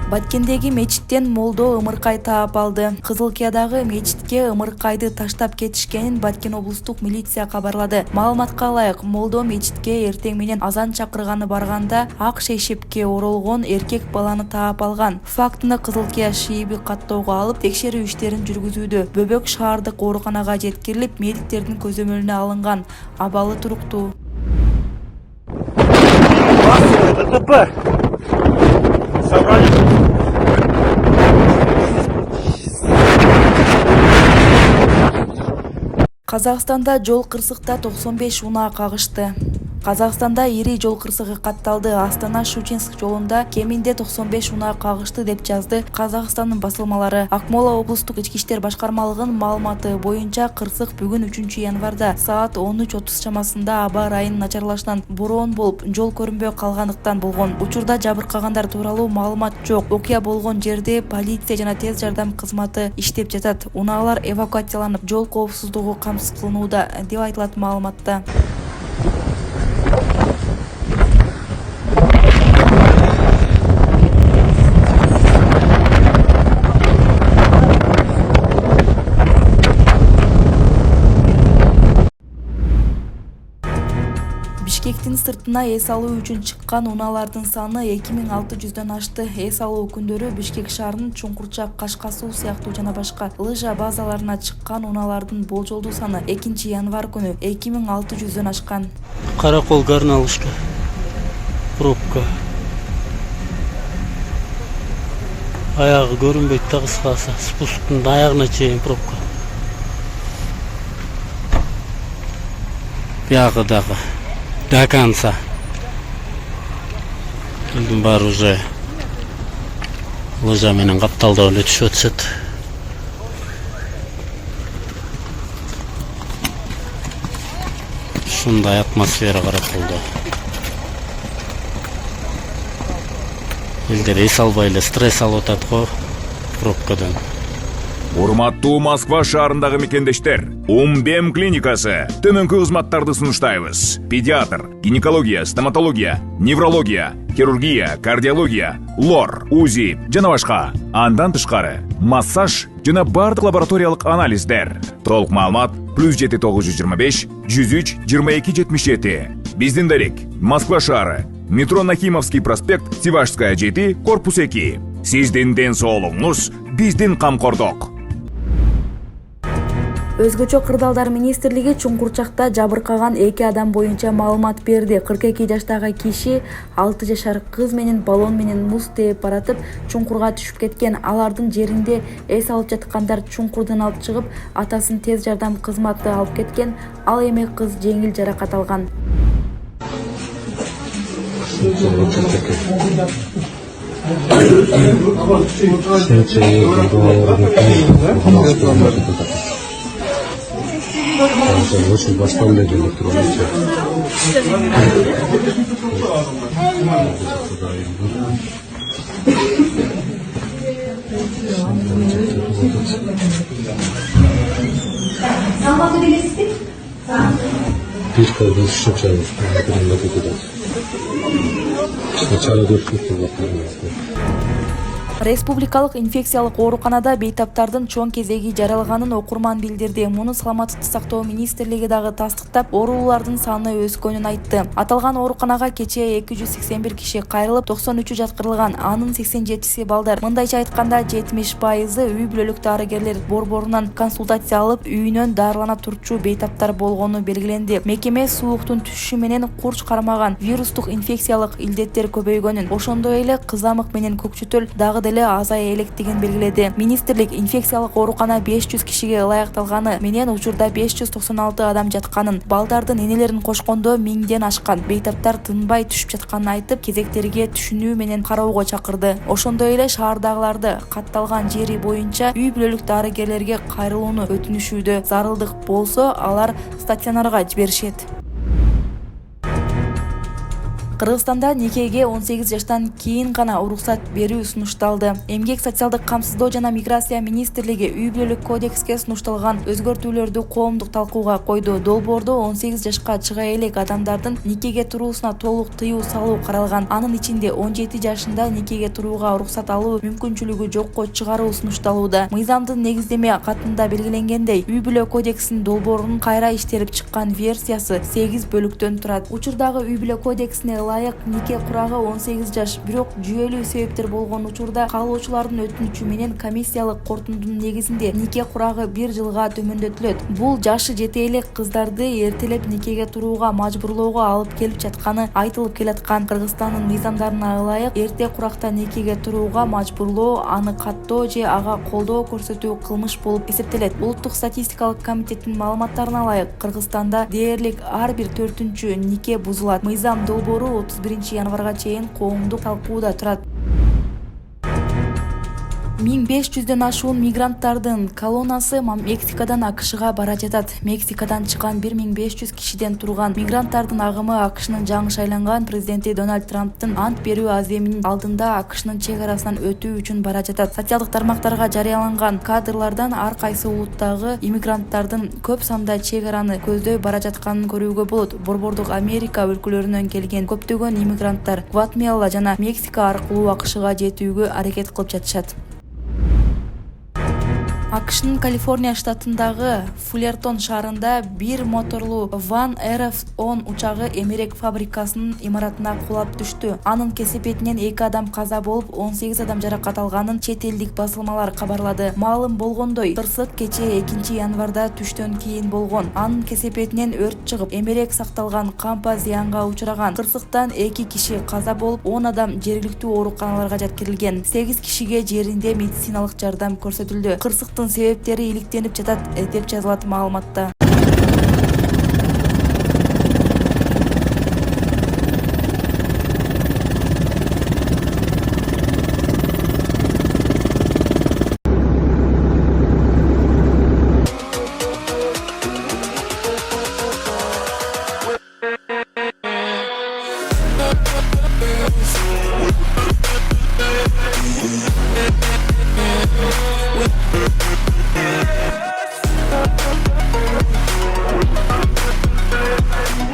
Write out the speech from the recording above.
Баткендеги мечиттен молдо ымыркай таап алды. Кызылкиядагы мечитке ымыркайды таштап кетишкенин Баткен облустук милиция кабарлады. Маалыматка ылайык, молдо мечитке эртең менен азан чакырганы барганда ак шейшепке оролгон эркек баланы таап алган. Фактыны Кызылкия ШИИБи каттоого алып, текшерүү иштерин жүргүзүүдө. Бөбөк шаардык ооруканага жеткирилип, медиктердин көзөмөлүнө алынган. Абалы туруктуу. ДТП. Собрание. Казакстанда жол кырсыкта 95 унаа кагышты. Казакстанда ири жол кырсыгы катталды. Астана-Щучинск жолунда кеминде 95 унаа кагышты деп жазды Казакстандын басылмалары. Акмола облустук ички иштер башкармалыгынын маалыматы боюнча кырсык бүгүн 3 январда саат 13:30 чамасында аба ырайынын начарлашынан бороон болуп, жол көрүнбөй калгандыктан болгон. Учурда жабыркагандар тууралуу маалымат жок. Окуя болгон жерде полиция жана тез жардам кызматы иштеп жатат. Унаалар эвакуацияланып, жол коопсуздугу камсыз кылынууда деп айтылат маалыматта. Бишкектин сыртына эс алуу үчүн чыккан унаалардын саны 2600дөн ашты. Эс алуу күндөрү Бишкек шаарынын Чуңкурчак, Кашкасуу сыяктуу жана башка лыжа базаларына чыккан унаалардын болжолдуу саны 2 январ күнү 2600дөн ашкан. Каракол Горналышка. Пробка. Аягы көрүнбөйт да кыскасы. Спусктун аягына чейин пробка. Бягы дагы. До конца. Элдин баары уже лыжа менен капталдап эле түшүп атышат. Ушундай атмосфера Караколдо. Элдер эс албай эле стресс алып атат го пробкадан. Урматтуу Москва шаарындагы мекендештер, Умбем клиникасы төмөнкү кызматтарды сунуштайбыз. Педиатр, гинекология, стоматология, неврология, хирургия, кардиология, лор, УЗИ жана башка. Андан тышкары массаж жана бардык лабораториялык анализдер. Толук маалымат +7 925 103 22 77. Биздин дарек Москва шаары, метро Нахимовский проспект, Сивашская 7, корпус 2. Сиздин ден соолугуңуз биздин камкордук. Өзгөчө кырдаалдар министрлиги Чуңкурчакта жабыркаган 2 адам боюнча маалымат берди. 42 жаштагы киши 6 жашар кыз менен баллон менен муз тээп баратып чуңкурга түшүп кеткен. Алардын жеринде эс алып жаткандар чуңкурдан алып чыгып, атасын тез жардам кызматы алып кеткен. Ал эми кыз жеңил жаракат алган. Очень восстановление электроники. Пишка без шучая, сначала Республикалык инфекциялык ооруканада бейтаптардын чоң кезеги жаралганын окурман билдирди. Муну саламаттыкты сактоо министрлиги дагы тастыктап, оорулардын саны өскөнүн айтты. Аталган ооруканага кечээ 281 киши кайрылып, 93 жаткырылган, анын 87си балдар. Мындайча айтканда 70% үй бүлөлүк дарыгерлер борборунан консультация алып, үйүнөн дарылана турчу бейтаптар болгону белгиленди. Мекеме сууктун түшүшү менен курч кармаган вирустук инфекциялык илдеттер көбөйгөнүн, ошондой эле кызамык менен көкчөтөл дагы деле азая электигин белгиледи. Министрлик инфекциялык оорукана 500 кишиге ылайыкталганы менен учурда 596 адам жатканын, балдардын энелерин кошкондо 1000ден ашкан бейтаптар тынбай түшүп жатканын айтып, кезектерге түшүнүү менен кароого чакырды. Ошондой эле шаардагыларды катталган жери боюнча үй бүлөлүк дарыгерлерге кайрылууну өтүнүшүүдө. Зарылдык болсо, алар стационарга жиберишет. Кыргызстанда никеге 18 жаштан кийин гана уруксат берүү сунушталды. Эмгек социалдык камсыздоо жана миграция министрлиги үй бүлөлүк кодекске сунушталган өзгөртүүлөрдү коомдук талкууга койду. Долбоордо 18 жашка чыга элек адамдардын никеге туруусуна толук тыюу салуу каралган. Анын ичинде 17 жашында никеге турууга уруксат алуу мүмкүнчүлүгү жокко чыгаруу сунушталууда. Мыйзамдын негиздеме катында белгиленгендей, үй бүлө кодексинин долбоорунун кайра иштелип чыккан версиясы 8 бөлүктөн турат. Учурдагы үй бүлө кодексине ылайык нике курагы 18 жаш, бирок жүйөлүү себептер болгон учурда каалоочулардын өтүнүчү менен комиссиялык корутундун негизинде нике курагы 1 жылга төмөндөтүлөт. Бул жашы жете элек кыздарды эртелеп никеге турууга мажбурлоого алып келип жатканы айтылып келаткан. Кыргызстандын мыйзамдарына ылайык эрте куракта никеге турууга мажбурлоо, аны каттоо же ага колдоо көрсөтүү кылмыш болуп эсептелет. Улуттук статистикалык комитеттин маалыматтарына ылайык, Кыргызстанда дээрлик ар бир 4-чү нике бузулат. Мыйзам долбоору 31 январга чейин коомдук талкууда турат. 1500дөн ашуун мигранттардын колоннасы Мексикадан АКШга бара жатат. Мексикадан чыккан 1500 кишиден турган мигранттардын агымы АКШнын жаңы шайланган президенти Дональд Трамптын ант берүү аземинин алдында АКШнын чек арасынан өтүү үчүн бара жатат. Социалдык тармактарга жарыяланган кадрлардан ар кайсы улуттагы иммигранттардын көп санда чек араны көздөй бара жатканын көрүүгө болот. Борбордук Америка өлкөлөрүнөн келген көптөгөн иммигранттар Гватемала жана Мексика аркылуу АКШга жетүүгө аракет кылып жатышат. АКШнын Калифорния штатындагы Фуллертон шаарында бир моторлуу Ван RF-10 учагы эмерек фабрикасынын имаратына кулап түштү. Анын кесепетинен 2 адам каза болуп, 18 адам жаракат алганын чет элдик басылмалар кабарлады. Маалым болгондой, кырсык кечээ 2 январда түштөн кийин болгон. Анын кесепетинен өрт чыгып, эмерек сакталган кампа зыянга учураган. Кырсыктан 2 киши каза болуп, 10 адам жергиликтүү ооруканаларга жаткырылген. 8 кишиге жеринде медициналык жардам көрсөтүлдү. Кырсыктын себептери иликтенип жатат деп жазылат маалыматта. With